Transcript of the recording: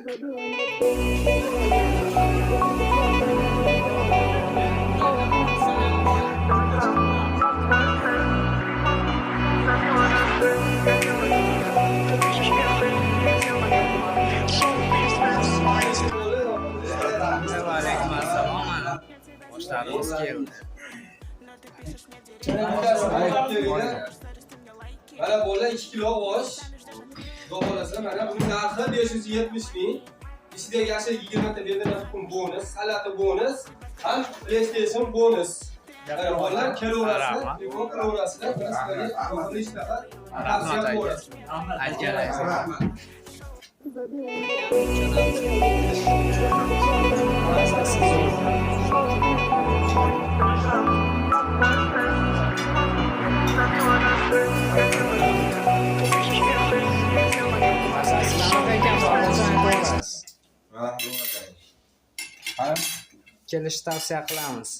Alaykum assalom. Mana boshlarimiz keldi. Mana bola 2 kilo osh. Xudo mana buning narxi 570 ming. Ichida yashil 20 ta berdilar bonus, salati bonus, ham PlayStation bonus. Mana bolalar kelaverasizlar, telefon qilaverasizlar, sizlarga ishtaha tavsiya qilaman. Aytganingiz. Kelishni tavsiya qilamiz.